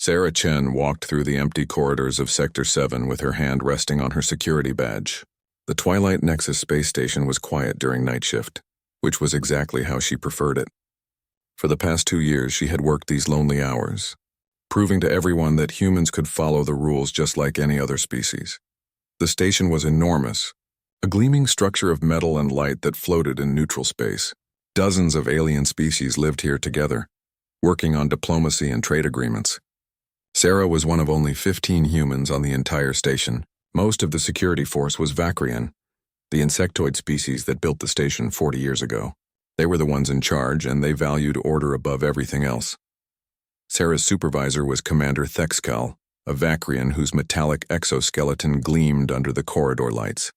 Sarah Chen walked through the empty corridors of Sector 7 with her hand resting on her security badge. The Twilight Nexus space station was quiet during night shift, which was exactly how she preferred it. For the past 2 years, she had worked these lonely hours, proving to everyone that humans could follow the rules just like any other species. The station was enormous, a gleaming structure of metal and light that floated in neutral space. Dozens of alien species lived here together, working on diplomacy and trade agreements. Sarah was one of only 15 humans on the entire station. Most of the security force was Vakrian, the insectoid species that built the station 40 years ago. They were the ones in charge, and they valued order above everything else. Sarah's supervisor was Commander Thexcal, a Vakrian whose metallic exoskeleton gleamed under the corridor lights.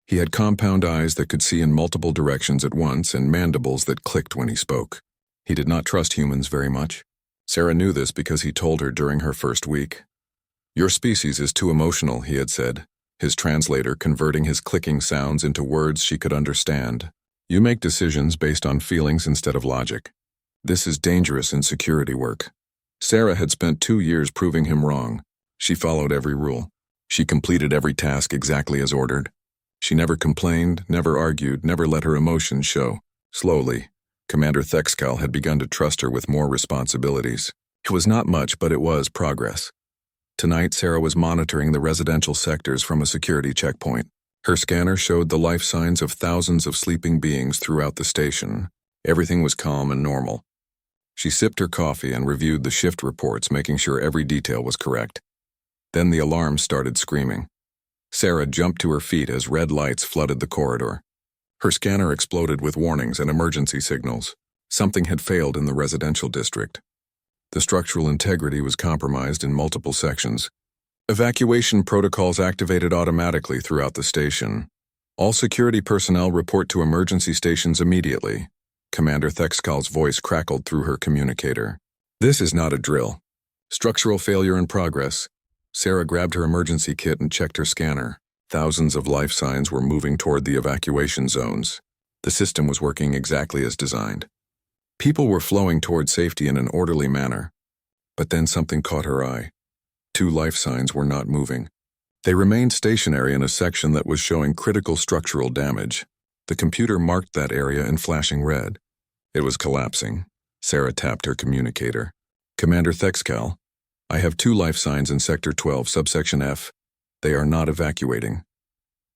He had compound eyes that could see in multiple directions at once and mandibles that clicked when he spoke. He did not trust humans very much. Sarah knew this because he told her during her first week. "Your species is too emotional," he had said, his translator converting his clicking sounds into words she could understand. "You make decisions based on feelings instead of logic. This is dangerous in security work." Sarah had spent 2 years proving him wrong. She followed every rule. She completed every task exactly as ordered. She never complained, never argued, never let her emotions show. Slowly, Commander Thexcal had begun to trust her with more responsibilities. It was not much, but it was progress. Tonight, Sarah was monitoring the residential sectors from a security checkpoint. Her scanner showed the life signs of thousands of sleeping beings throughout the station. Everything was calm and normal. She sipped her coffee and reviewed the shift reports, making sure every detail was correct. Then the alarm started screaming. Sarah jumped to her feet as red lights flooded the corridor. Her scanner exploded with warnings and emergency signals. Something had failed in the residential district. The structural integrity was compromised in multiple sections. Evacuation protocols activated automatically throughout the station. "All security personnel report to emergency stations immediately." Commander Thexcal's voice crackled through her communicator. "This is not a drill. Structural failure in progress." Sarah grabbed her emergency kit and checked her scanner. Thousands of life signs were moving toward the evacuation zones. The system was working exactly as designed. People were flowing toward safety in an orderly manner. But then something caught her eye. 2 life signs were not moving. They remained stationary in a section that was showing critical structural damage. The computer marked that area in flashing red. It was collapsing. Sarah tapped her communicator. "Commander Thexcal, I have 2 life signs in Sector 12, subsection F. They are not evacuating."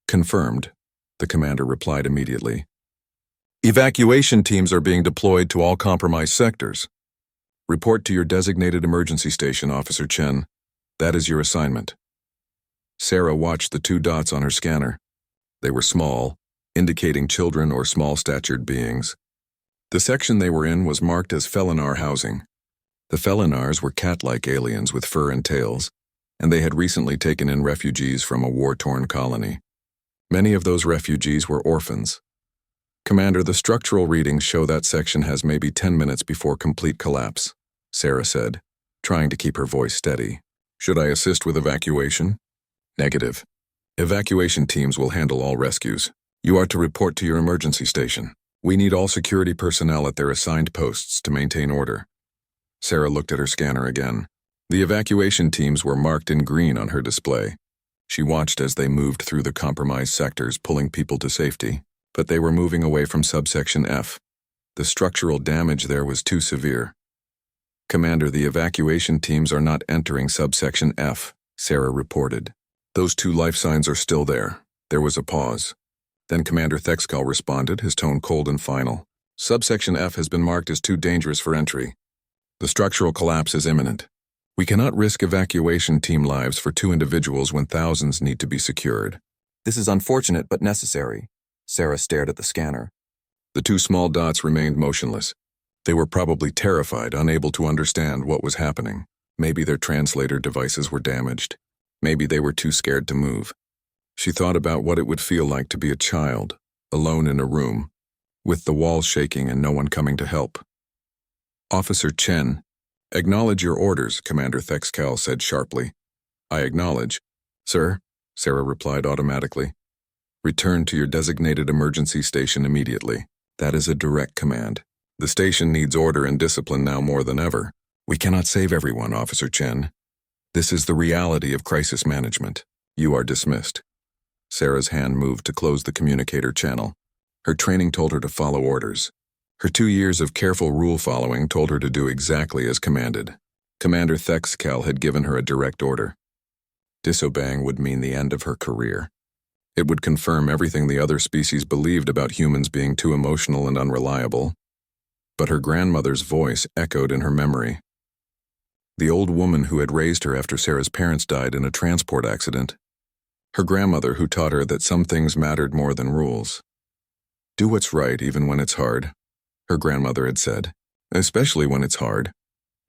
"Confirmed," the commander replied immediately. "Evacuation teams are being deployed to all compromised sectors. Report to your designated emergency station, Officer Chen. That is your assignment." Sarah watched the 2 dots on her scanner. They were small, indicating children or small-statured beings. The section they were in was marked as Felinar housing. The Felinars were cat-like aliens with fur and tails, and they had recently taken in refugees from a war-torn colony. Many of those refugees were orphans. "Commander, the structural readings show that section has maybe 10 minutes before complete collapse," Sarah said, trying to keep her voice steady. "Should I assist with evacuation?" "Negative. Evacuation teams will handle all rescues. You are to report to your emergency station. We need all security personnel at their assigned posts to maintain order." Sarah looked at her scanner again. The evacuation teams were marked in green on her display. She watched as they moved through the compromised sectors, pulling people to safety, but they were moving away from subsection F. The structural damage there was too severe. "Commander, the evacuation teams are not entering subsection F," Sarah reported. "Those 2 life signs are still there." There was a pause. Then Commander Thexcal responded, his tone cold and final. "Subsection F has been marked as too dangerous for entry. The structural collapse is imminent. We cannot risk evacuation team lives for 2 individuals when thousands need to be secured." "This is unfortunate but necessary." Sarah stared at the scanner. The 2 small dots remained motionless. They were probably terrified, unable to understand what was happening. Maybe their translator devices were damaged. Maybe they were too scared to move. She thought about what it would feel like to be a child, alone in a room, with the walls shaking and no one coming to help. "Officer Chen, acknowledge your orders," Commander Thexcal said sharply. "I acknowledge." "Sir," Sarah replied automatically. "Return to your designated emergency station immediately." That is a direct command. The station needs order and discipline now more than ever. We cannot save everyone, Officer Chen. This is the reality of crisis management. You are dismissed. Sarah's hand moved to close the communicator channel. Her training told her to follow orders. Her 2 years of careful rule-following told her to do exactly as commanded. Commander Thexcal had given her a direct order. Disobeying would mean the end of her career. It would confirm everything the other species believed about humans being too emotional and unreliable. But her grandmother's voice echoed in her memory. The old woman who had raised her after Sarah's parents died in a transport accident. Her grandmother who taught her that some things mattered more than rules. Do what's right even when it's hard, her grandmother had said. Especially when it's hard.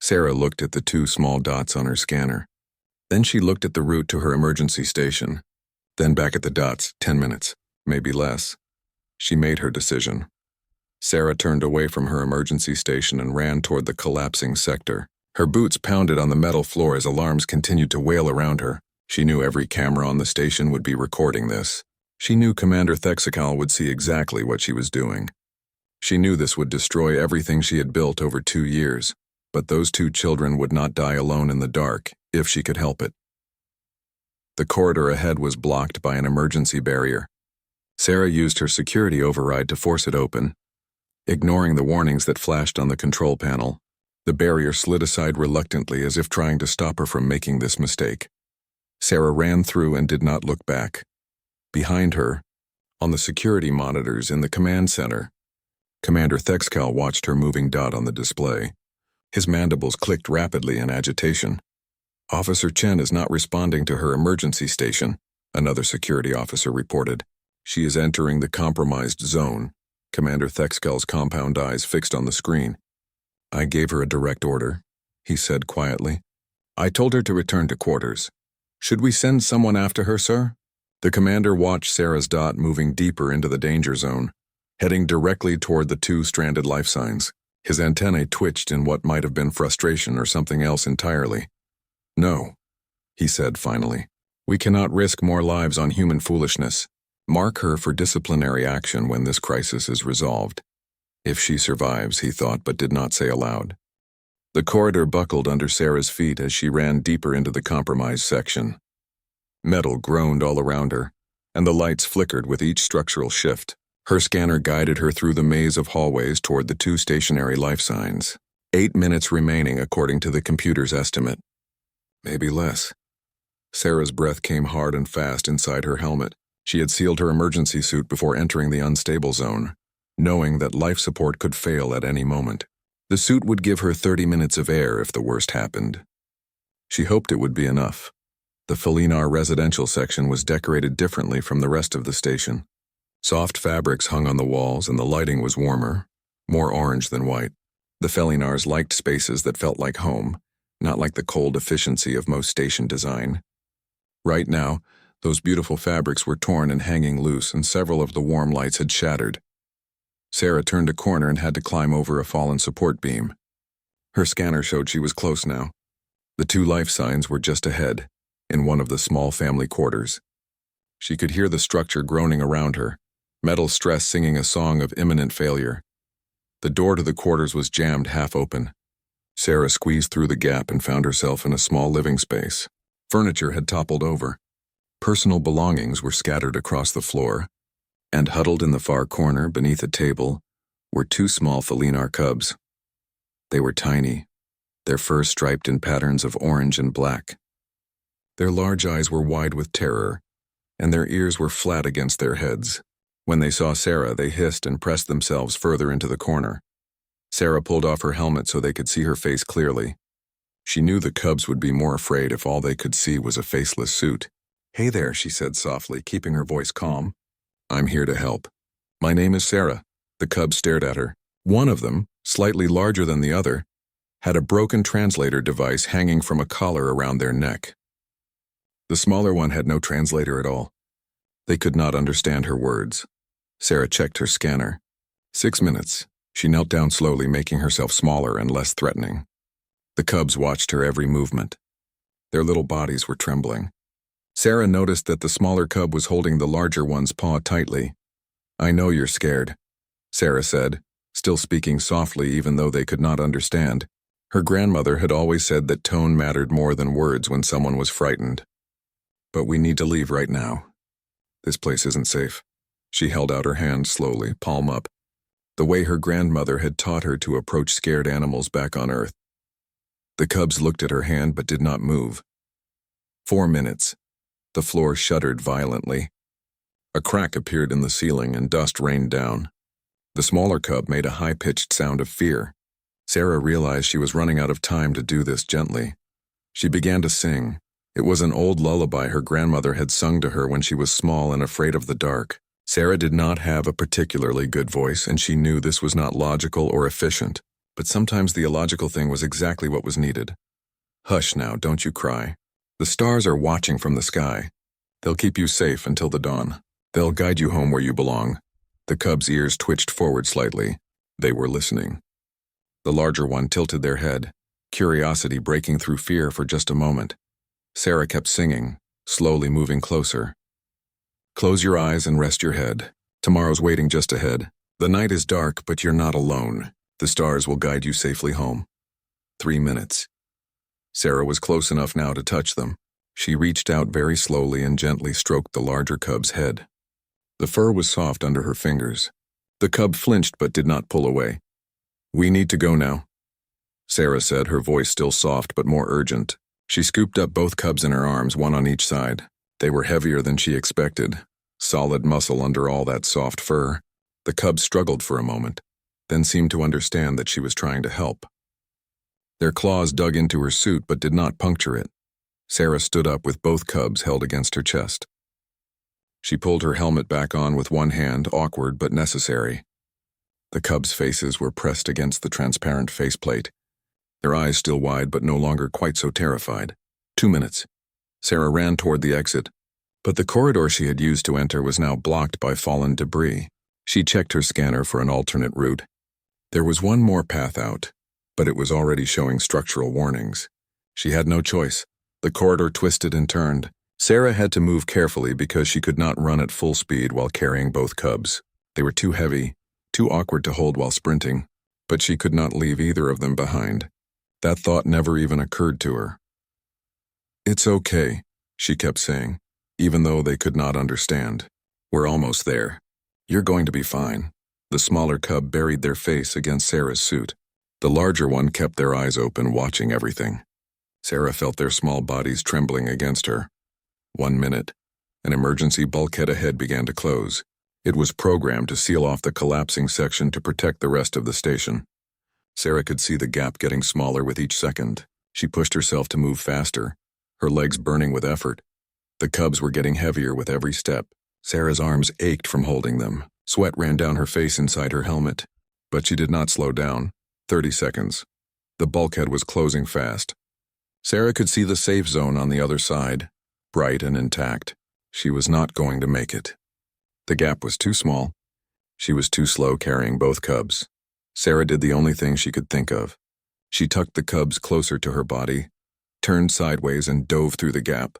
Sarah looked at the 2 small dots on her scanner. Then she looked at the route to her emergency station. Then back at the dots, 10 minutes, maybe less. She made her decision. Sarah turned away from her emergency station and ran toward the collapsing sector. Her boots pounded on the metal floor as alarms continued to wail around her. She knew every camera on the station would be recording this. She knew Commander Thexcal would see exactly what she was doing. She knew this would destroy everything she had built over 2 years, but those 2 children would not die alone in the dark, if she could help it. The corridor ahead was blocked by an emergency barrier. Sarah used her security override to force it open. Ignoring the warnings that flashed on the control panel, the barrier slid aside reluctantly as if trying to stop her from making this mistake. Sarah ran through and did not look back. Behind her, on the security monitors in the command center, Commander Thexcal watched her moving dot on the display. His mandibles clicked rapidly in agitation. Officer Chen is not responding to her emergency station, another security officer reported. She is entering the compromised zone. Commander Thexcal's compound eyes fixed on the screen. I gave her a direct order, he said quietly. I told her to return to quarters. Should we send someone after her, sir? The commander watched Sarah's dot moving deeper into the danger zone, heading directly toward the 2 stranded life signs. His antennae twitched in what might have been frustration or something else entirely. No, he said finally. We cannot risk more lives on human foolishness. Mark her for disciplinary action when this crisis is resolved. If she survives, he thought, but did not say aloud. The corridor buckled under Sarah's feet as she ran deeper into the compromised section. Metal groaned all around her, and the lights flickered with each structural shift. Her scanner guided her through the maze of hallways toward the 2 stationary life signs. 8 minutes remaining according to the computer's estimate. Maybe less. Sarah's breath came hard and fast inside her helmet. She had sealed her emergency suit before entering the unstable zone, knowing that life support could fail at any moment. The suit would give her 30 minutes of air if the worst happened. She hoped it would be enough. The Felinar residential section was decorated differently from the rest of the station. Soft fabrics hung on the walls and the lighting was warmer, more orange than white. The Felinars liked spaces that felt like home, not like the cold efficiency of most station design. Right now, those beautiful fabrics were torn and hanging loose, and several of the warm lights had shattered. Sarah turned a corner and had to climb over a fallen support beam. Her scanner showed she was close now. The 2 life signs were just ahead, in one of the small family quarters. She could hear the structure groaning around her, metal stress singing a song of imminent failure. The door to the quarters was jammed half open. Sarah squeezed through the gap and found herself in a small living space. Furniture had toppled over. Personal belongings were scattered across the floor, and huddled in the far corner beneath a table were 2 small Felinar cubs. They were tiny, their fur striped in patterns of orange and black. Their large eyes were wide with terror, and their ears were flat against their heads. When they saw Sarah, they hissed and pressed themselves further into the corner. Sarah pulled off her helmet so they could see her face clearly. She knew the cubs would be more afraid if all they could see was a faceless suit. Hey there, she said softly, keeping her voice calm. I'm here to help. My name is Sarah. The cubs stared at her. One of them, slightly larger than the other, had a broken translator device hanging from a collar around their neck. The smaller one had no translator at all. They could not understand her words. Sarah checked her scanner. 6 minutes. She knelt down slowly, making herself smaller and less threatening. The cubs watched her every movement. Their little bodies were trembling. Sarah noticed that the smaller cub was holding the larger one's paw tightly. I know you're scared, Sarah said, still speaking softly even though they could not understand. Her grandmother had always said that tone mattered more than words when someone was frightened. But we need to leave right now. This place isn't safe. She held out her hand slowly, palm up, the way her grandmother had taught her to approach scared animals back on Earth. The cubs looked at her hand but did not move. 4 minutes. The floor shuddered violently. A crack appeared in the ceiling and dust rained down. The smaller cub made a high-pitched sound of fear. Sarah realized she was running out of time to do this gently. She began to sing. It was an old lullaby her grandmother had sung to her when she was small and afraid of the dark. Sarah did not have a particularly good voice, and she knew this was not logical or efficient, but sometimes the illogical thing was exactly what was needed. Hush now, don't you cry. The stars are watching from the sky. They'll keep you safe until the dawn. They'll guide you home where you belong. The cubs' ears twitched forward slightly. They were listening. The larger one tilted their head, curiosity breaking through fear for just a moment. Sarah kept singing, slowly moving closer. Close your eyes and rest your head. Tomorrow's waiting just ahead. The night is dark, but you're not alone. The stars will guide you safely home. 3 minutes. Sarah was close enough now to touch them. She reached out very slowly and gently stroked the larger cub's head. The fur was soft under her fingers. The cub flinched but did not pull away. We need to go now, Sarah said, her voice still soft but more urgent. She scooped up both cubs in her arms, one on each side. They were heavier than she expected, solid muscle under all that soft fur. The cubs struggled for a moment, then seemed to understand that she was trying to help. Their claws dug into her suit but did not puncture it. Sarah stood up with both cubs held against her chest. She pulled her helmet back on with one hand, awkward but necessary. The cubs' faces were pressed against the transparent faceplate, their eyes still wide but no longer quite so terrified. 2 minutes. Sarah ran toward the exit, but the corridor she had used to enter was now blocked by fallen debris. She checked her scanner for an alternate route. There was one more path out, but it was already showing structural warnings. She had no choice. The corridor twisted and turned. Sarah had to move carefully because she could not run at full speed while carrying both cubs. They were too heavy, too awkward to hold while sprinting, but she could not leave either of them behind. That thought never even occurred to her. It's okay, she kept saying, even though they could not understand. We're almost there. You're going to be fine. The smaller cub buried their face against Sarah's suit. The larger one kept their eyes open, watching everything. Sarah felt their small bodies trembling against her. 1 minute. An emergency bulkhead ahead began to close. It was programmed to seal off the collapsing section to protect the rest of the station. Sarah could see the gap getting smaller with each second. She pushed herself to move faster, her legs burning with effort. The cubs were getting heavier with every step. Sarah's arms ached from holding them. Sweat ran down her face inside her helmet. But she did not slow down. 30 seconds. The bulkhead was closing fast. Sarah could see the safe zone on the other side, bright and intact. She was not going to make it. The gap was too small. She was too slow carrying both cubs. Sarah did the only thing she could think of. She tucked the cubs closer to her body, turned sideways and dove through the gap.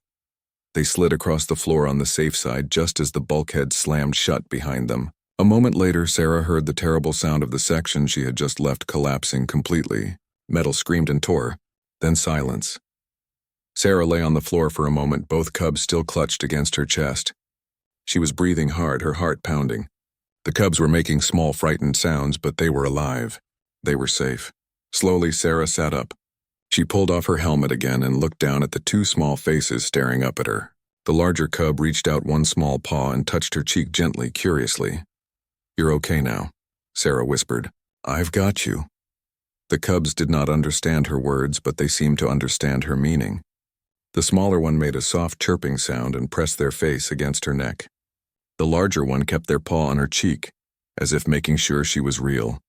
They slid across the floor on the safe side just as the bulkhead slammed shut behind them. A moment later, Sarah heard the terrible sound of the section she had just left collapsing completely. Metal screamed and tore, then silence. Sarah lay on the floor for a moment, both cubs still clutched against her chest. She was breathing hard, her heart pounding. The cubs were making small, frightened sounds, but they were alive. They were safe. Slowly, Sarah sat up. She pulled off her helmet again and looked down at the two small faces staring up at her. The larger cub reached out one small paw and touched her cheek gently, curiously. You're okay now, Sarah whispered. I've got you. The cubs did not understand her words, but they seemed to understand her meaning. The smaller one made a soft chirping sound and pressed their face against her neck. The larger one kept their paw on her cheek, as if making sure she was real.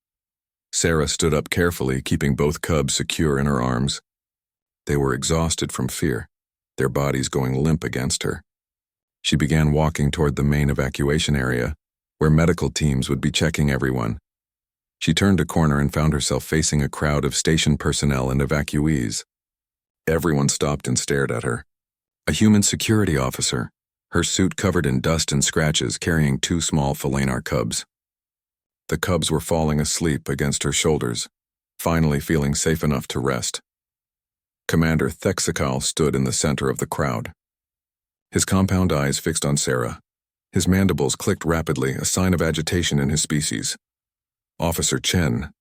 Sarah stood up carefully, keeping both cubs secure in her arms. They were exhausted from fear, their bodies going limp against her. She began walking toward the main evacuation area, where medical teams would be checking everyone. She turned a corner and found herself facing a crowd of station personnel and evacuees. Everyone stopped and stared at her. A human security officer, her suit covered in dust and scratches, carrying two small Falanar cubs. The cubs were falling asleep against her shoulders. finally feeling safe enough to rest. Commander Thexakal stood in the center of the crowd. His compound eyes fixed on Sarah. His mandibles clicked rapidly, a sign of agitation in his species. "Officer Chen,"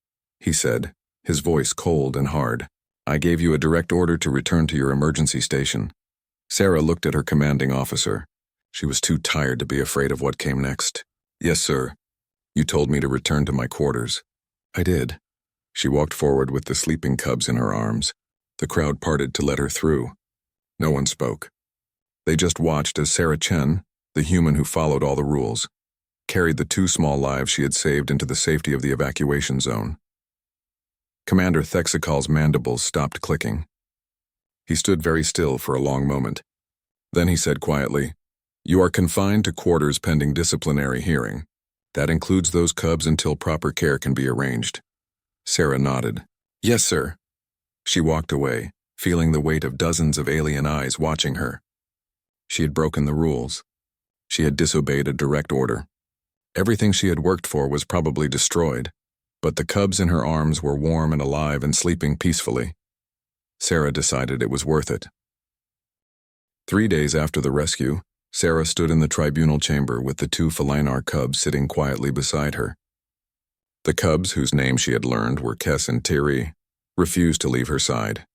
he said, his voice cold and hard, "I gave you a direct order to return to your emergency station." Sarah looked at her commanding officer. She was too tired to be afraid of what came next. "Yes, sir. You told me to return to my quarters." "I did." She walked forward with the sleeping cubs in her arms. The crowd parted to let her through. No one spoke. They just watched as Sarah Chen, the human who followed all the rules, carried the 2 small lives she had saved into the safety of the evacuation zone. Commander Thexakal's mandibles stopped clicking. He stood very still for a long moment. Then he said quietly, "You are confined to quarters pending disciplinary hearing. That includes those cubs until proper care can be arranged." Sarah nodded. "Yes, sir." She walked away, feeling the weight of dozens of alien eyes watching her. She had broken the rules. She had disobeyed a direct order. Everything she had worked for was probably destroyed, but the cubs in her arms were warm and alive and sleeping peacefully. Sarah decided it was worth it. 3 days after the rescue, Sarah stood in the tribunal chamber with the 2 Felinar cubs sitting quietly beside her. The cubs, whose names she had learned were Kess and Thierry, refused to leave her side.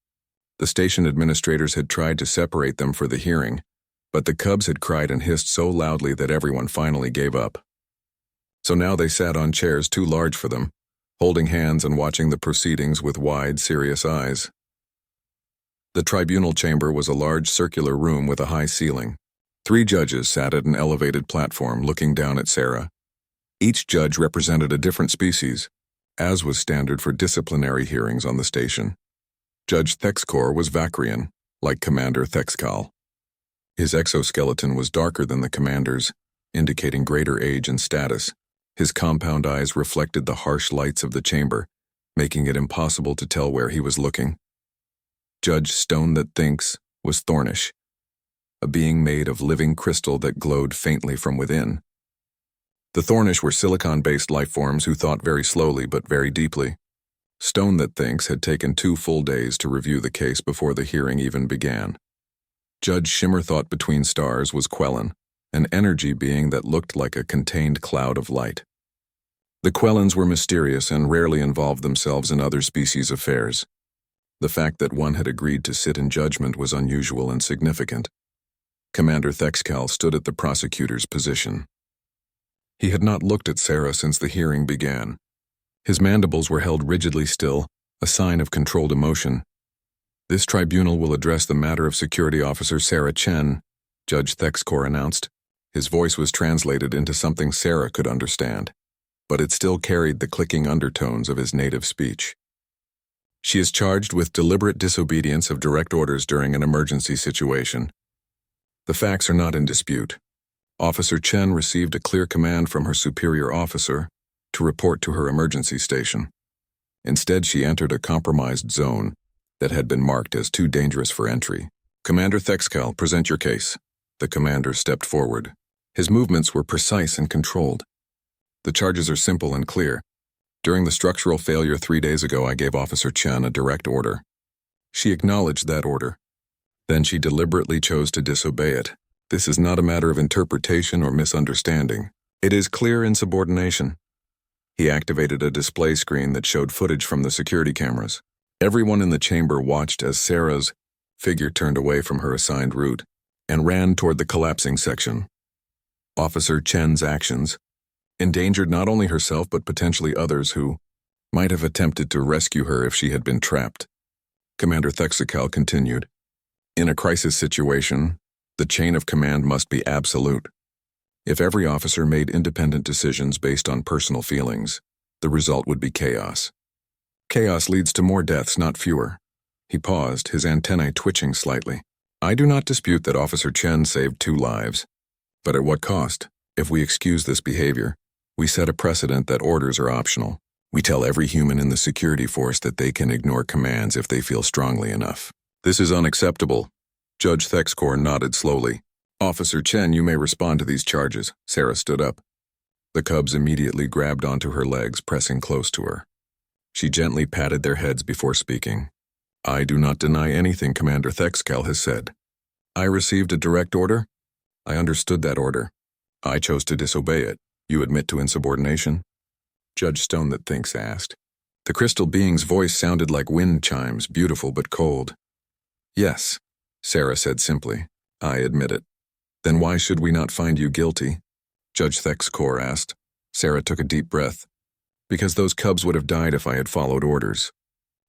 The station administrators had tried to separate them for the hearing, but the cubs had cried and hissed so loudly that everyone finally gave up. So now they sat on chairs too large for them, holding hands and watching the proceedings with wide, serious eyes. The tribunal chamber was a large circular room with a high ceiling. 3 judges sat at an elevated platform looking down at Sarah. Each judge represented a different species, as was standard for disciplinary hearings on the station. Judge Thexkor was Vakrian, like Commander Thexkal. His exoskeleton was darker than the commander's, indicating greater age and status. His compound eyes reflected the harsh lights of the chamber, making it impossible to tell where he was looking. Judge Stone That Thinks was Thornish, a being made of living crystal that glowed faintly from within. The Thornish were silicon-based lifeforms who thought very slowly but very deeply. Stone That Thinks had taken 2 full days to review the case before the hearing even began. Judge Shimmer Thought Between Stars was Quellen, an energy being that looked like a contained cloud of light. The Quellens were mysterious and rarely involved themselves in other species' affairs. The fact that one had agreed to sit in judgment was unusual and significant. Commander Thexkal stood at the prosecutor's position. He had not looked at Sarah since the hearing began. His mandibles were held rigidly still, a sign of controlled emotion. "This tribunal will address the matter of Security Officer Sarah Chen," Judge Thexkor announced. His voice was translated into something Sarah could understand, but it still carried the clicking undertones of his native speech. "She is charged with deliberate disobedience of direct orders during an emergency situation. The facts are not in dispute. Officer Chen received a clear command from her superior officer to report to her emergency station. Instead, she entered a compromised zone that had been marked as too dangerous for entry. Commander Thexkal, present your case." The commander stepped forward. His movements were precise and controlled. "The charges are simple and clear. During the structural failure 3 days ago, I gave Officer Chen a direct order. She acknowledged that order. Then she deliberately chose to disobey it. This is not a matter of interpretation or misunderstanding. It is clear insubordination." He activated a display screen that showed footage from the security cameras. Everyone in the chamber watched as Sarah's figure turned away from her assigned route and ran toward the collapsing section. Officer Chen's actions endangered not only herself but potentially others who might have attempted to rescue her if she had been trapped. Commander Thexakal continued, "In a crisis situation, the chain of command must be absolute. If every officer made independent decisions based on personal feelings, the result would be chaos. Chaos leads to more deaths, not fewer." He paused, his antennae twitching slightly. "I do not dispute that Officer Chen saved 2 lives. But at what cost? If we excuse this behavior, we set a precedent that orders are optional. We tell every human in the security force that they can ignore commands if they feel strongly enough. This is unacceptable." Judge Thexkor nodded slowly. "Officer Chen, you may respond to these charges." Sarah stood up. The cubs immediately grabbed onto her legs, pressing close to her. She gently patted their heads before speaking. I do not deny anything Commander Thexcal has said. I received a direct order. I understood that order. I chose to disobey it. You admit to insubordination? Judge Stone that thinks asked. The crystal being's voice sounded like wind chimes, beautiful but cold. Yes, Sarah said simply. I admit it. Then why should we not find you guilty? Judge Thexcor asked. Sarah took a deep breath. Because those cubs would have died if I had followed orders.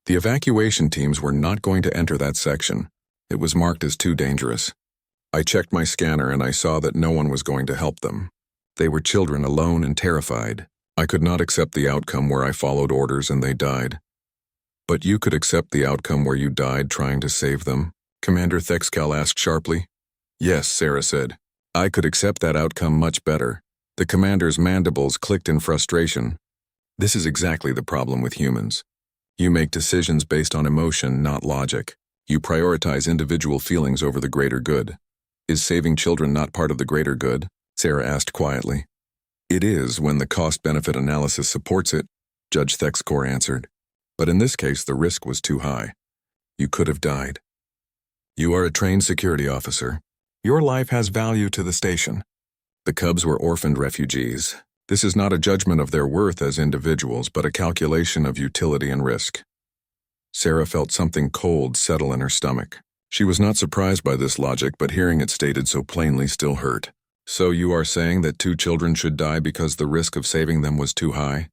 The evacuation teams were not going to enter that section. It was marked as too dangerous. I checked my scanner and I saw that no one was going to help them. They were children alone and terrified. I could not accept the outcome where I followed orders and they died. But you could accept the outcome where you died trying to save them? Commander Thexcal asked sharply. Yes, Sarah said. I could accept that outcome much better. The commander's mandibles clicked in frustration. This is exactly the problem with humans. You make decisions based on emotion, not logic. You prioritize individual feelings over the greater good. Is saving children not part of the greater good? Sarah asked quietly. It is when the cost-benefit analysis supports it, Judge Thexcor answered. But in this case, the risk was too high. You could have died. You are a trained security officer. Your life has value to the station. The cubs were orphaned refugees. This is not a judgment of their worth as individuals, but a calculation of utility and risk. Sarah felt something cold settle in her stomach. She was not surprised by this logic, but hearing it stated so plainly still hurt. So you are saying that 2 children should die because the risk of saving them was too high?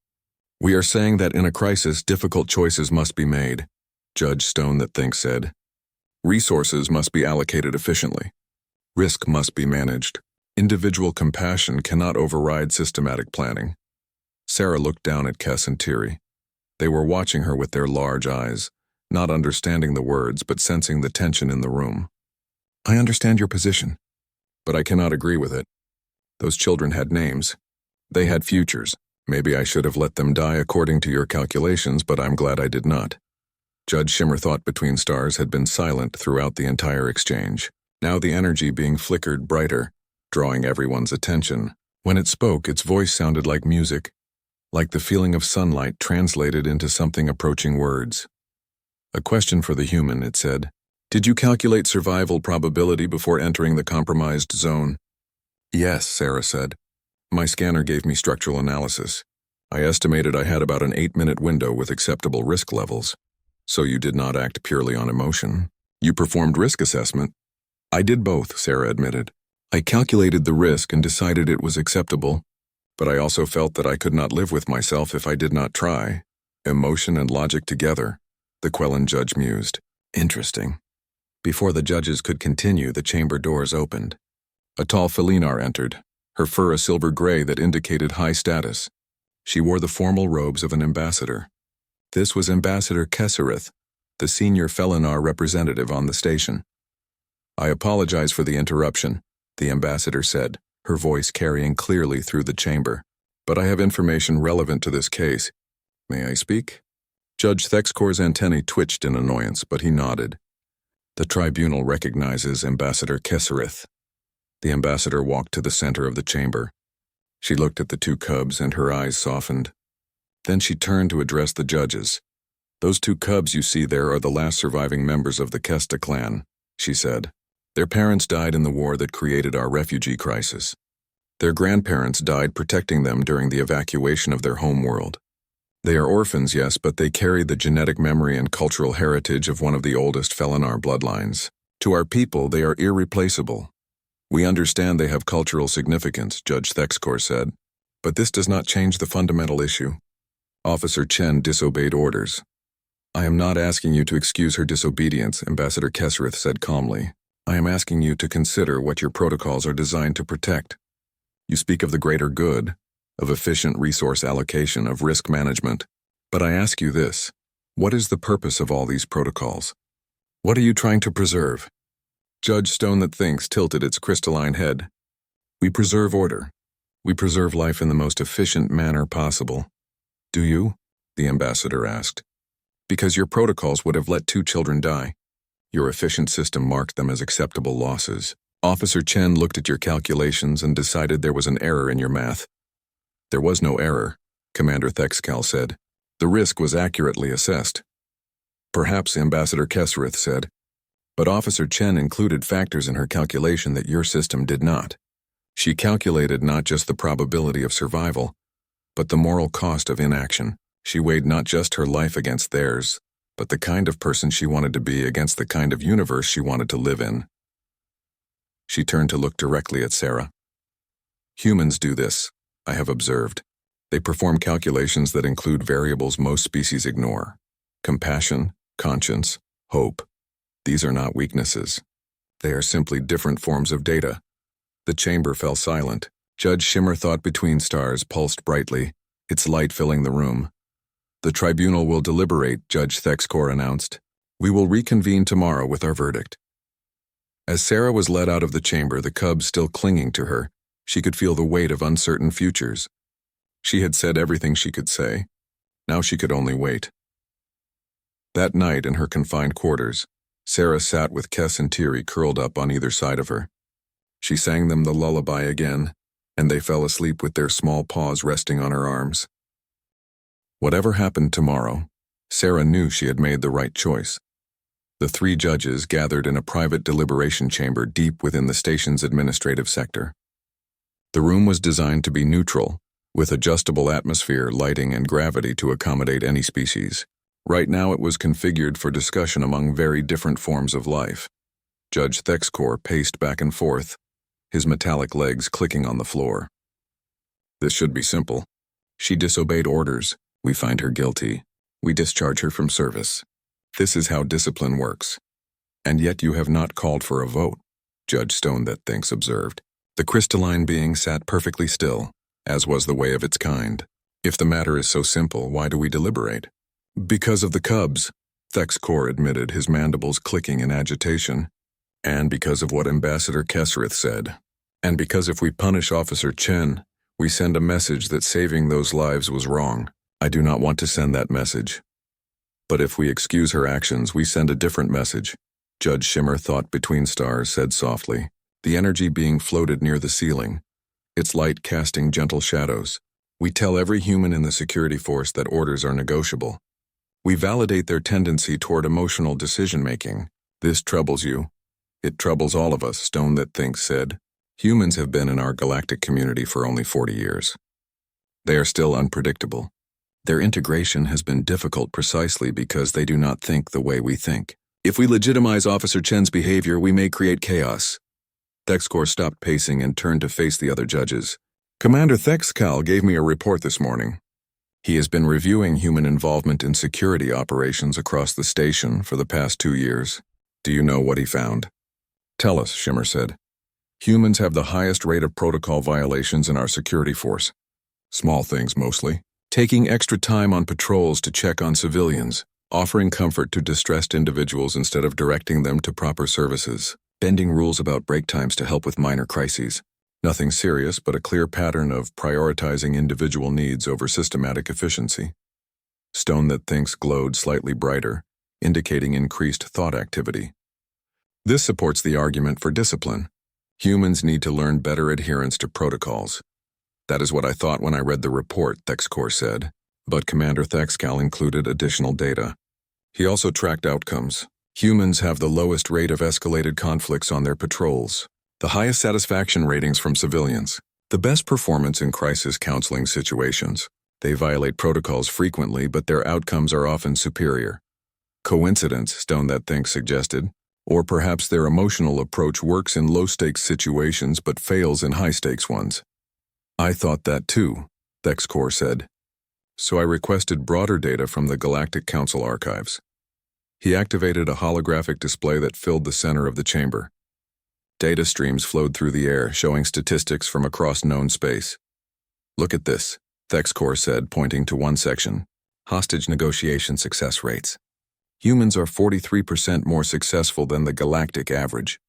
We are saying that in a crisis, difficult choices must be made, Judge Stone that thinks said. Resources must be allocated efficiently. Risk must be managed. Individual compassion cannot override systematic planning. Sarah looked down at Kess and Thierry. They were watching her with their large eyes, not understanding the words but sensing the tension in the room. I understand your position, but I cannot agree with it. Those children had names. They had futures. Maybe I should have let them die according to your calculations, but I'm glad I did not. Judge Shimmerthought Between Stars had been silent throughout the entire exchange. Now the energy being flickered brighter, drawing everyone's attention. When it spoke, its voice sounded like music, like the feeling of sunlight translated into something approaching words. A question for the human, it said. Did you calculate survival probability before entering the compromised zone? Yes, Sarah said. My scanner gave me structural analysis. I estimated I had about an 8-minute window with acceptable risk levels. So you did not act purely on emotion. You performed risk assessment. I did both, Sarah admitted. I calculated the risk and decided it was acceptable, but I also felt that I could not live with myself if I did not try. Emotion and logic together, the Quellan judge mused. Interesting. Before the judges could continue, the chamber doors opened. A tall Felinar entered, her fur a silver gray that indicated high status. She wore the formal robes of an ambassador. This was Ambassador Kesserith, the senior Felinar representative on the station. I apologize for the interruption, the ambassador said, her voice carrying clearly through the chamber. But I have information relevant to this case. May I speak? Judge Thexcor's antennae twitched in annoyance, but he nodded. The tribunal recognizes Ambassador Kesserith. The ambassador walked to the center of the chamber. She looked at the 2 cubs and her eyes softened. Then she turned to address the judges. Those 2 cubs you see there are the last surviving members of the Kesta clan, she said. Their parents died in the war that created our refugee crisis. Their grandparents died protecting them during the evacuation of their homeworld. They are orphans, yes, but they carry the genetic memory and cultural heritage of one of the oldest Felinar bloodlines. To our people, they are irreplaceable. We understand they have cultural significance, Judge Thexcor said, but this does not change the fundamental issue. Officer Chen disobeyed orders. I am not asking you to excuse her disobedience, Ambassador Kesserith said calmly. I am asking you to consider what your protocols are designed to protect. You speak of the greater good, of efficient resource allocation, of risk management. But I ask you this, what is the purpose of all these protocols? What are you trying to preserve? Judge Stone that thinks tilted its crystalline head. We preserve order. We preserve life in the most efficient manner possible. Do you? The ambassador asked. Because your protocols would have let 2 children die. Your efficient system marked them as acceptable losses. Officer Chen looked at your calculations and decided there was an error in your math. There was no error, Commander Thexcal said. The risk was accurately assessed. Perhaps, Ambassador Kesrith said, but Officer Chen included factors in her calculation that your system did not. She calculated not just the probability of survival, but the moral cost of inaction. She weighed not just her life against theirs, but the kind of person she wanted to be against the kind of universe she wanted to live in. She turned to look directly at Sarah. Humans do this, I have observed. They perform calculations that include variables most species ignore. Compassion, conscience, hope. These are not weaknesses. They are simply different forms of data. The chamber fell silent. Judge Shimmer thought between stars pulsed brightly, its light filling the room. The tribunal will deliberate, Judge Thexkor announced. We will reconvene tomorrow with our verdict. As Sarah was led out of the chamber, the cubs still clinging to her, she could feel the weight of uncertain futures. She had said everything she could say. Now she could only wait. That night in her confined quarters, Sarah sat with Kess and Tiri curled up on either side of her. She sang them the lullaby again, and they fell asleep with their small paws resting on her arms. Whatever happened tomorrow, Sarah knew she had made the right choice. The three judges gathered in a private deliberation chamber deep within the station's administrative sector. The room was designed to be neutral, with adjustable atmosphere, lighting, and gravity to accommodate any species. Right now it was configured for discussion among very different forms of life. Judge Thexkor paced back and forth, his metallic legs clicking on the floor. This should be simple. She disobeyed orders. We find her guilty. We discharge her from service. This is how discipline works. And yet you have not called for a vote, Judge Stone that thinks observed. The crystalline being sat perfectly still, as was the way of its kind. If the matter is so simple, why do we deliberate? Because of the cubs, Thexkor admitted, his mandibles clicking in agitation. And because of what Ambassador Kesrith said. And because if we punish Officer Chen, we send a message that saving those lives was wrong. I do not want to send that message. But if we excuse her actions, we send a different message. Judge Shimmer thought between stars said softly, the energy being floated near the ceiling, its light casting gentle shadows. We tell every human in the security force that orders are negotiable. We validate their tendency toward emotional decision-making. This troubles you. It troubles all of us, Stone that thinks said. Humans have been in our galactic community for only 40 years. They are still unpredictable. Their integration has been difficult precisely because they do not think the way we think. If we legitimize Officer Chen's behavior, we may create chaos. Thexkor stopped pacing and turned to face the other judges. Commander Thexkal gave me a report this morning. He has been reviewing human involvement in security operations across the station for the past 2 years. Do you know what he found? Tell us, Shimmer said. Humans have the highest rate of protocol violations in our security force. Small things mostly. Taking extra time on patrols to check on civilians, offering comfort to distressed individuals instead of directing them to proper services, bending rules about break times to help with minor crises. Nothing serious, but a clear pattern of prioritizing individual needs over systematic efficiency. Stone that thinks glowed slightly brighter, indicating increased thought activity. This supports the argument for discipline. Humans need to learn better adherence to protocols. That is what I thought when I read the report, Thexkor said, but Commander Thexkal included additional data. He also tracked outcomes. Humans have the lowest rate of escalated conflicts on their patrols, the highest satisfaction ratings from civilians, the best performance in crisis counseling situations. They violate protocols frequently, but their outcomes are often superior. Coincidence, Stone that thinks suggested, or perhaps their emotional approach works in low-stakes situations but fails in high-stakes ones. I thought that too, Thexkor said. So I requested broader data from the Galactic Council archives. He activated a holographic display that filled the center of the chamber. Data streams flowed through the air, showing statistics from across known space. Look at this, Thexkor said, pointing to one section. Hostage negotiation success rates. Humans are 43% more successful than the galactic average.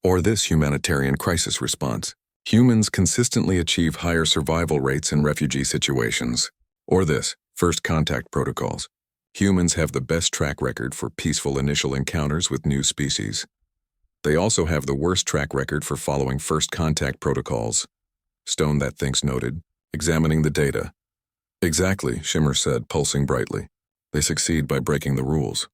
Or this humanitarian crisis response. Humans consistently achieve higher survival rates in refugee situations. Or this, first contact protocols. Humans have the best track record for peaceful initial encounters with new species. They also have the worst track record for following first contact protocols. Stone that thinks noted, examining the data. Exactly, Shimmer said, pulsing brightly. They succeed by breaking the rules.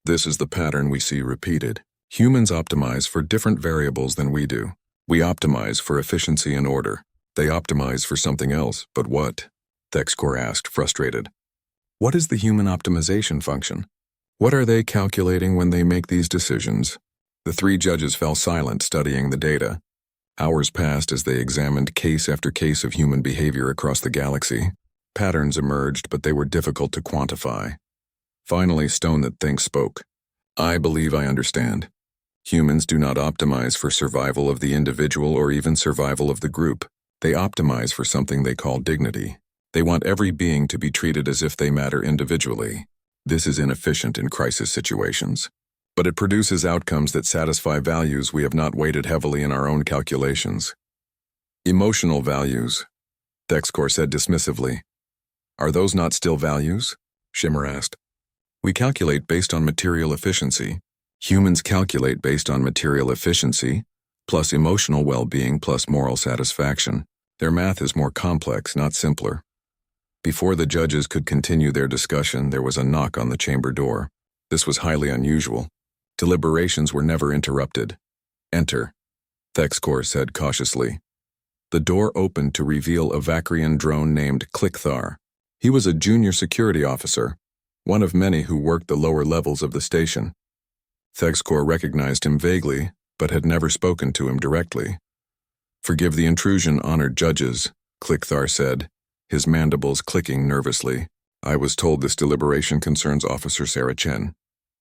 This is the pattern we see repeated. Humans optimize for different variables than we do. We optimize for efficiency and order. They optimize for something else, but what? Thexcor asked, frustrated. What is the human optimization function? What are they calculating when they make these decisions? The three judges fell silent, studying the data. Hours passed as they examined case after case of human behavior across the galaxy. Patterns emerged, but they were difficult to quantify. Finally, Stone That Thinks spoke. I believe I understand. Humans do not optimize for survival of the individual or even survival of the group. They optimize for something they call dignity. They want every being to be treated as if they matter individually. This is inefficient in crisis situations. But it produces outcomes that satisfy values we have not weighted heavily in our own calculations. Emotional values, Thexcor said dismissively. Are those not still values? Shimmer asked. We calculate based on material efficiency. Humans calculate based on material efficiency, plus emotional well-being plus moral satisfaction. Their math is more complex, not simpler. Before the judges could continue their discussion, there was a knock on the chamber door. This was highly unusual. Deliberations were never interrupted. Enter, Thexcor said cautiously. The door opened to reveal a Vacrian drone named Clickthar. He was a junior security officer, one of many who worked the lower levels of the station. Thexcor recognized him vaguely, but had never spoken to him directly. Forgive the intrusion, honored judges, Clickthar said, his mandibles clicking nervously. I was told this deliberation concerns Officer Sarah Chen.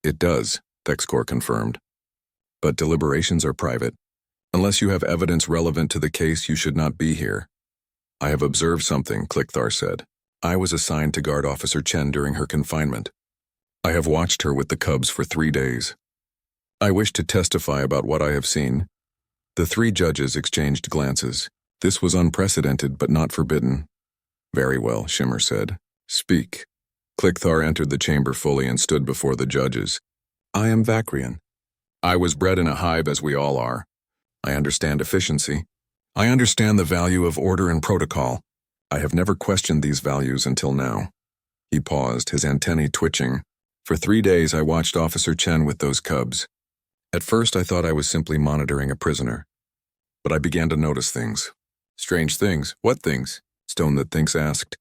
It does, Thexcor confirmed. But deliberations are private. Unless you have evidence relevant to the case, you should not be here. I have observed something, Clickthar said. I was assigned to guard Officer Chen during her confinement. I have watched her with the cubs for 3 days. I wish to testify about what I have seen. The three judges exchanged glances. This was unprecedented but not forbidden. Very well, Shimmer said. Speak. Clickthar entered the chamber fully and stood before the judges. I am Vacrian. I was bred in a hive as we all are. I understand efficiency. I understand the value of order and protocol. I have never questioned these values until now. He paused, his antennae twitching. For 3 days I watched Officer Chen with those cubs. At first I thought I was simply monitoring a prisoner. But I began to notice things. Strange things. What things? Stone That Thinks asked.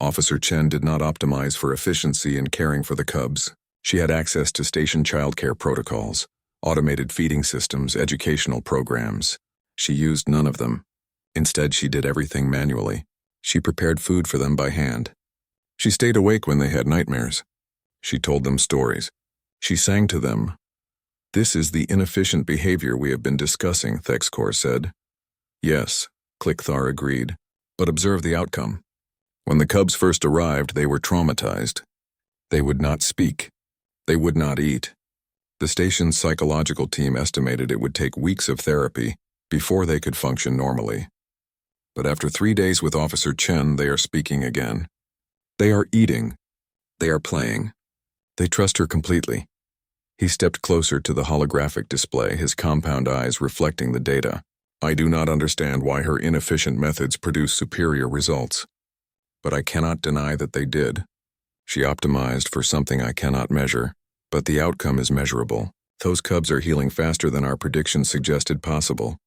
Officer Chen did not optimize for efficiency in caring for the cubs. She had access to station childcare protocols, automated feeding systems, educational programs. She used none of them. Instead, she did everything manually. She prepared food for them by hand. She stayed awake when they had nightmares. She told them stories. She sang to them. This is the inefficient behavior we have been discussing, Thexcor said. Yes, Clickthar agreed. But observe the outcome. When the cubs first arrived, they were traumatized. They would not speak. They would not eat. The station's psychological team estimated it would take weeks of therapy before they could function normally. But after 3 days with Officer Chen, they are speaking again. They are eating. They are playing. They trust her completely. He stepped closer to the holographic display, his compound eyes reflecting the data. I do not understand why her inefficient methods produce superior results. But I cannot deny that they did. She optimized for something I cannot measure, but the outcome is measurable. Those cubs are healing faster than our predictions suggested possible.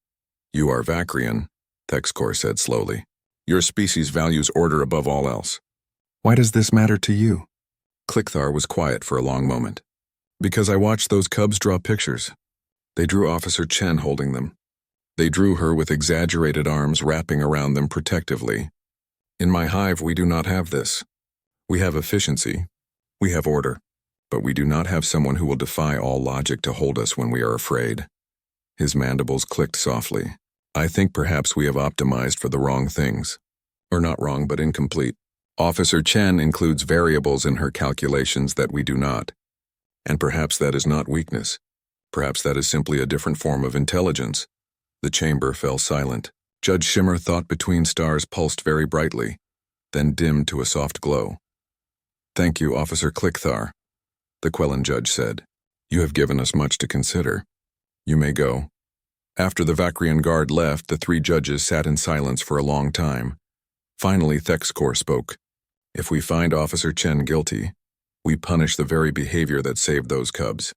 You are Vacrian, Thexcor said slowly. Your species values order above all else. Why does this matter to you? Clickthar was quiet for a long moment. Because I watched those cubs draw pictures. They drew Officer Chen holding them. They drew her with exaggerated arms wrapping around them protectively. In my hive, we do not have this. We have efficiency. We have order. But we do not have someone who will defy all logic to hold us when we are afraid. His mandibles clicked softly. I think perhaps we have optimized for the wrong things. Or not wrong, but incomplete. Officer Chen includes variables in her calculations that we do not. And perhaps that is not weakness. Perhaps that is simply a different form of intelligence. The chamber fell silent. Judge Shimmer, thought between stars, pulsed very brightly, then dimmed to a soft glow. Thank you, Officer Clickthar, the Quellan judge said. You have given us much to consider. You may go. After the Vacrian guard left, the three judges sat in silence for a long time. Finally, Thexcor spoke. If we find Officer Chen guilty, we punish the very behavior that saved those cubs.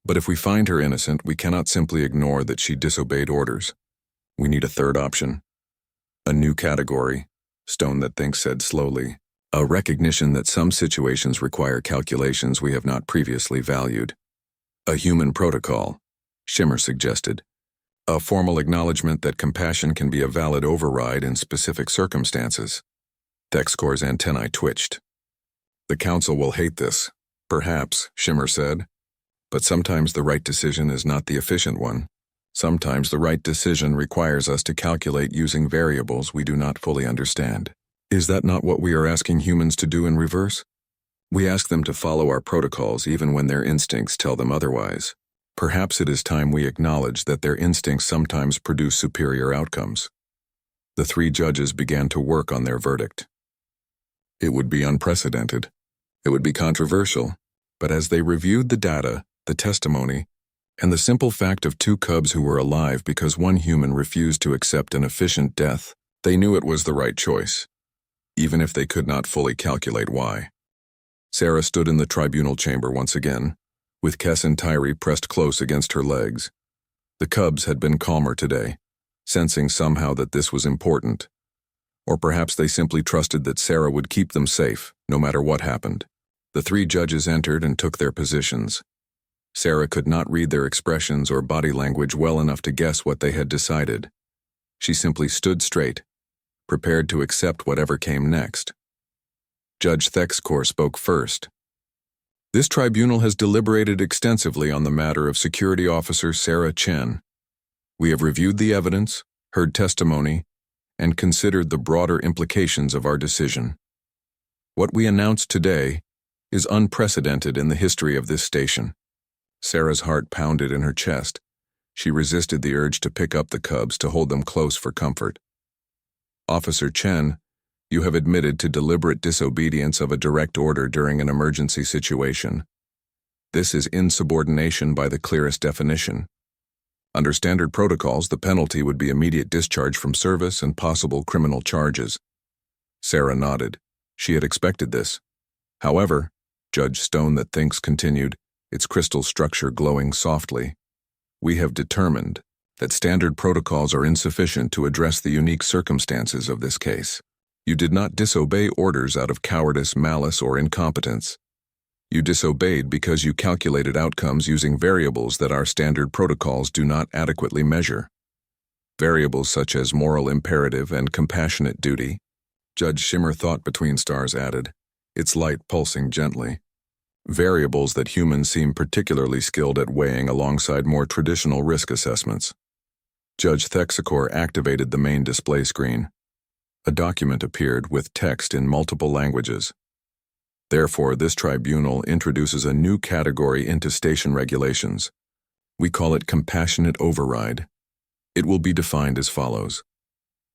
But if we find her innocent, we cannot simply ignore that she disobeyed orders. We need a third option. A new category, Stone That Thinks said slowly. A recognition that some situations require calculations we have not previously valued. A human protocol, Shimmer suggested. A formal acknowledgement that compassion can be a valid override in specific circumstances. Thexcor's antennae twitched. The Council will hate this, perhaps, Shimmer said. But sometimes the right decision is not the efficient one. Sometimes the right decision requires us to calculate using variables we do not fully understand. Is that not what we are asking humans to do in reverse? We ask them to follow our protocols even when their instincts tell them otherwise. Perhaps it is time we acknowledge that their instincts sometimes produce superior outcomes. The three judges began to work on their verdict. It would be unprecedented. It would be controversial. But as they reviewed the data, the testimony, and the simple fact of two cubs who were alive because one human refused to accept an efficient death, they knew it was the right choice, even if they could not fully calculate why. Sarah stood in the tribunal chamber once again, with Kess and Tyree pressed close against her legs. The cubs had been calmer today, sensing somehow that this was important. Or perhaps they simply trusted that Sarah would keep them safe, no matter what happened. The three judges entered and took their positions. Sarah could not read their expressions or body language well enough to guess what they had decided. She simply stood straight, prepared to accept whatever came next. Judge Thexcor spoke first. This tribunal has deliberated extensively on the matter of Security Officer Sarah Chen. We have reviewed the evidence, heard testimony, and considered the broader implications of our decision. What we announce today is unprecedented in the history of this station. Sarah's heart pounded in her chest. She resisted the urge to pick up the cubs to hold them close for comfort. Officer Chen, you have admitted to deliberate disobedience of a direct order during an emergency situation. This is insubordination by the clearest definition. Under standard protocols, the penalty would be immediate discharge from service and possible criminal charges. Sarah nodded. She had expected this. However, Judge Stone That Thinks continued, its crystal structure glowing softly, we have determined that standard protocols are insufficient to address the unique circumstances of this case. You did not disobey orders out of cowardice, malice, or incompetence. You disobeyed because you calculated outcomes using variables that our standard protocols do not adequately measure. Variables such as moral imperative and compassionate duty. Judge Shimmer Thought Between Stars added, its light pulsing gently. Variables that humans seem particularly skilled at weighing alongside more traditional risk assessments. Judge Thexacor activated the main display screen. A document appeared with text in multiple languages. Therefore, this tribunal introduces a new category into station regulations. We call it compassionate override. It will be defined as follows.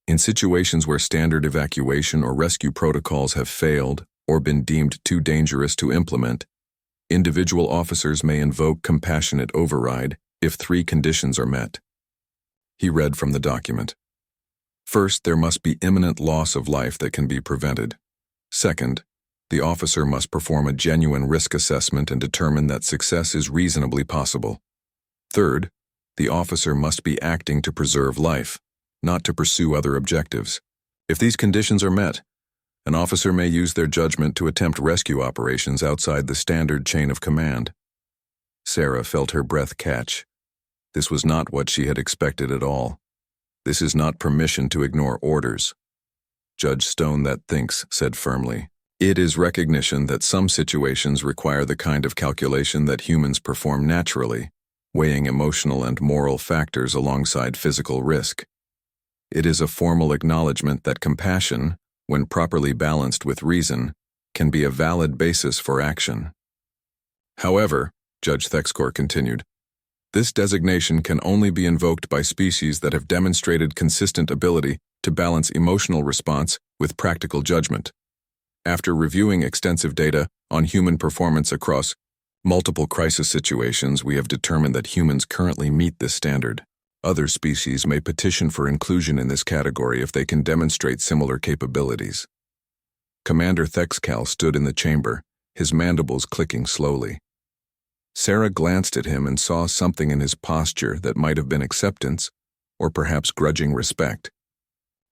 In situations where standard evacuation or rescue protocols have failed or been deemed too dangerous to implement, individual officers may invoke compassionate override if three conditions are met. He read from the document. First, there must be imminent loss of life that can be prevented. Second, the officer must perform a genuine risk assessment and determine that success is reasonably possible. Third, the officer must be acting to preserve life, not to pursue other objectives. If these conditions are met, an officer may use their judgment to attempt rescue operations outside the standard chain of command. Sarah felt her breath catch. This was not what she had expected at all. This is not permission to ignore orders. Judge Stone That Thinks said firmly, it is recognition that some situations require the kind of calculation that humans perform naturally, weighing emotional and moral factors alongside physical risk. It is a formal acknowledgement that compassion, when properly balanced with reason, can be a valid basis for action. However, Judge Thexcor continued, this designation can only be invoked by species that have demonstrated consistent ability to balance emotional response with practical judgment. After reviewing extensive data on human performance across multiple crisis situations, we have determined that humans currently meet this standard. Other species may petition for inclusion in this category if they can demonstrate similar capabilities. Commander Thexcal stood in the chamber, his mandibles clicking slowly. Sarah glanced at him and saw something in his posture that might have been acceptance, or perhaps grudging respect.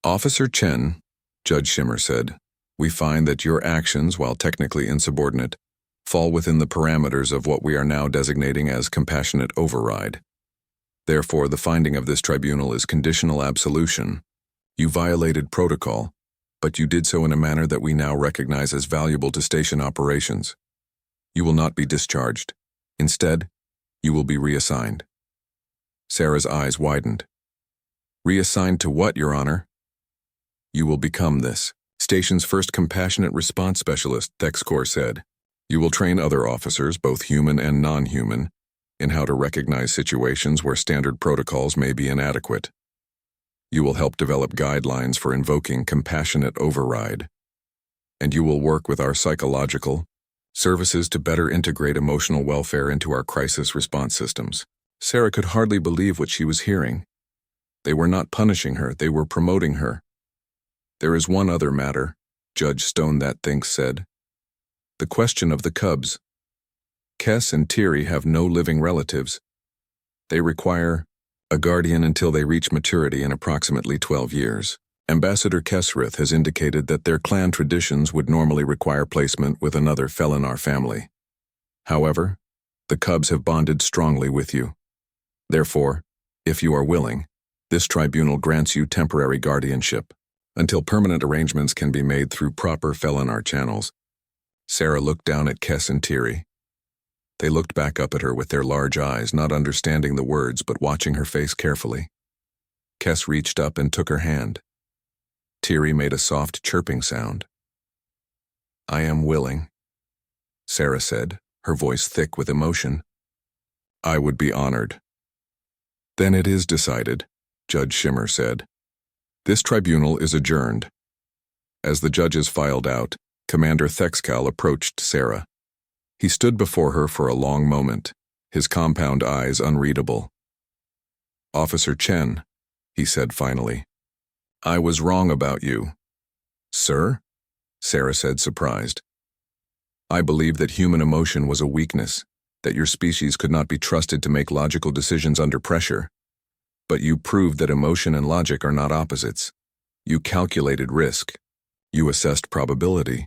"Officer Chen," Judge Shimmer said, "we find that your actions, while technically insubordinate, fall within the parameters of what we are now designating as compassionate override. Therefore, the finding of this tribunal is conditional absolution. You violated protocol, but you did so in a manner that we now recognize as valuable to station operations. You will not be discharged. Instead, you will be reassigned." Sarah's eyes widened. "Reassigned to what, Your Honor?" "You will become this station's first compassionate response specialist," Thexcor said. "You will train other officers, both human and non-human, in how to recognize situations where standard protocols may be inadequate. You will help develop guidelines for invoking compassionate override. And you will work with our psychological services to better integrate emotional welfare into our crisis response systems." Sarah could hardly believe what she was hearing. They were not punishing her, they were promoting her. "There is one other matter," Judge Stone That Thinks said. "The question of the cubs. Kess and Thierry have no living relatives. They require a guardian until they reach maturity in approximately 12 years. Ambassador Kesrith has indicated that their clan traditions would normally require placement with another Felinar family. However, the cubs have bonded strongly with you. Therefore, if you are willing, this tribunal grants you temporary guardianship until permanent arrangements can be made through proper Felinar channels." Sarah looked down at Kess and Thierry. They looked back up at her with their large eyes, not understanding the words but watching her face carefully. Kess reached up and took her hand. Thierry made a soft chirping sound. "I am willing," Sarah said, her voice thick with emotion. "I would be honored." "Then it is decided," Judge Shimmer said. "This tribunal is adjourned." As the judges filed out, Commander Thexcal approached Sarah. He stood before her for a long moment, his compound eyes unreadable. "Officer Chen," he said finally, "I was wrong about you." "Sir?" Sarah said, surprised. "I believe that human emotion was a weakness, that your species could not be trusted to make logical decisions under pressure. But you proved that emotion and logic are not opposites. You calculated risk. You assessed probability.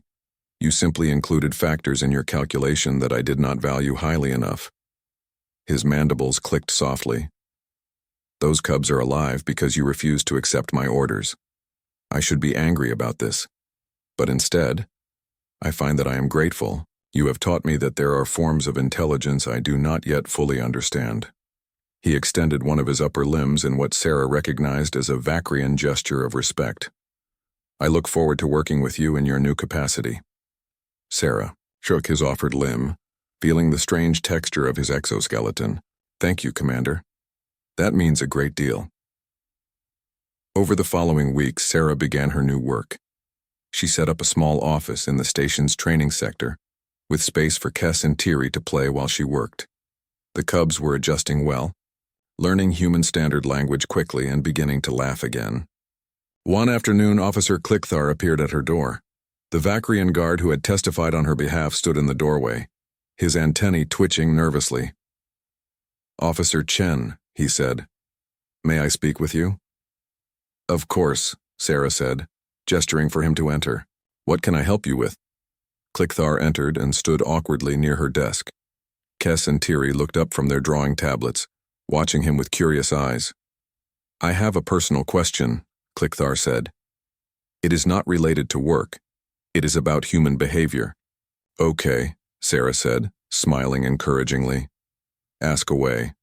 You simply included factors in your calculation that I did not value highly enough." His mandibles clicked softly. "Those cubs are alive because you refused to accept my orders. I should be angry about this. But instead, I find that I am grateful. You have taught me that there are forms of intelligence I do not yet fully understand." He extended one of his upper limbs in what Sarah recognized as a Vacrian gesture of respect. "I look forward to working with you in your new capacity." Sarah shook his offered limb, feeling the strange texture of his exoskeleton. "Thank you, Commander. That means a great deal." Over the following weeks, Sarah began her new work. She set up a small office in the station's training sector, with space for Kess and Thierry to play while she worked. The cubs were adjusting well, learning human standard language quickly and beginning to laugh again. One afternoon, Officer Klickthar appeared at her door. The Vacrian guard who had testified on her behalf stood in the doorway, his antennae twitching nervously. "Officer Chen," he said, "may I speak with you?" "Of course," Sarah said, gesturing for him to enter. "What can I help you with?" Klickthar entered and stood awkwardly near her desk. Kess and Thierry looked up from their drawing tablets, watching him with curious eyes. "I have a personal question," Klickthar said. "It is not related to work. It is about human behavior." "Okay," Sarah said, smiling encouragingly. "Ask away."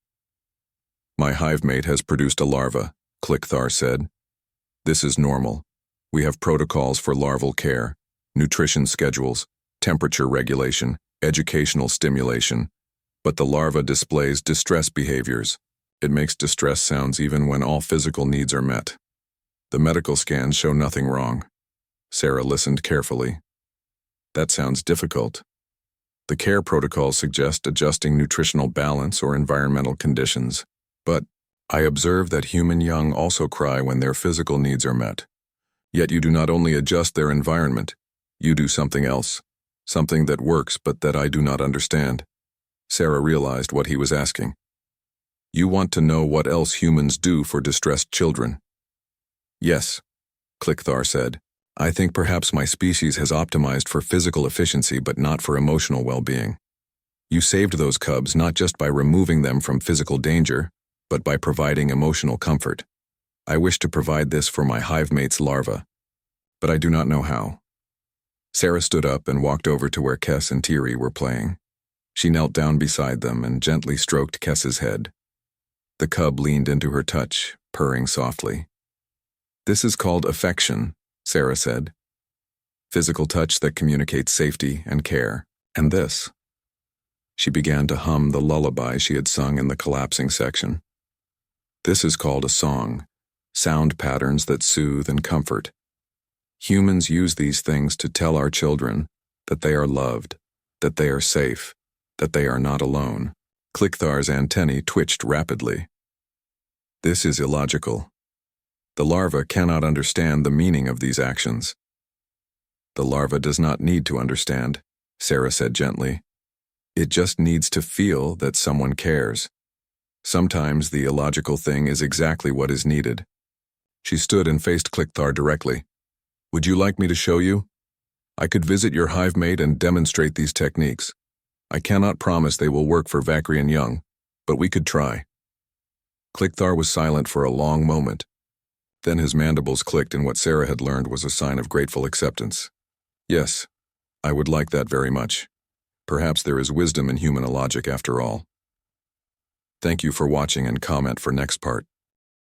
"My hivemate has produced a larva," Klickthar said. "This is normal. We have protocols for larval care, nutrition schedules, temperature regulation, educational stimulation. But the larva displays distress behaviors. It makes distress sounds even when all physical needs are met. The medical scans show nothing wrong." Sarah listened carefully. "That sounds difficult. The care protocols suggest adjusting nutritional balance or environmental conditions. But I observe that human young also cry when their physical needs are met. Yet you do not only adjust their environment, You do something else. Something that works but that I do not understand. Sarah realized what he was asking. You want to know what else humans do for distressed children? Yes, Klickthar said. I think perhaps my species has optimized for physical efficiency but not for emotional well-being. You saved those cubs not just by removing them from physical danger, but by providing emotional comfort. I wish to provide this for my hive mate's larva, but I do not know how. Sarah stood up and walked over to where Kess and Tiri were playing. She knelt down beside them and gently stroked Kess's head. The cub leaned into her touch, purring softly. This is called affection, Sarah said. Physical touch that communicates safety and care. And this. She began to hum the lullaby she had sung in the collapsing section. This is called a song, sound patterns that soothe and comfort. Humans use these things to tell our children that they are loved, that they are safe, that they are not alone. Klikthar's antennae twitched rapidly. This is illogical. The larva cannot understand the meaning of these actions. The larva does not need to understand, Sarah said gently. It just needs to feel that someone cares. Sometimes the illogical thing is exactly what is needed. She stood and faced Klickthar directly. Would you like me to show you? I could visit your hive mate and demonstrate these techniques. I cannot promise they will work for Vakrian young, but we could try. Klickthar was silent for a long moment. Then his mandibles clicked and what Sarah had learned was a sign of grateful acceptance. Yes, I would like that very much. Perhaps there is wisdom in human logic after all. Thank you for watching and comment for next part.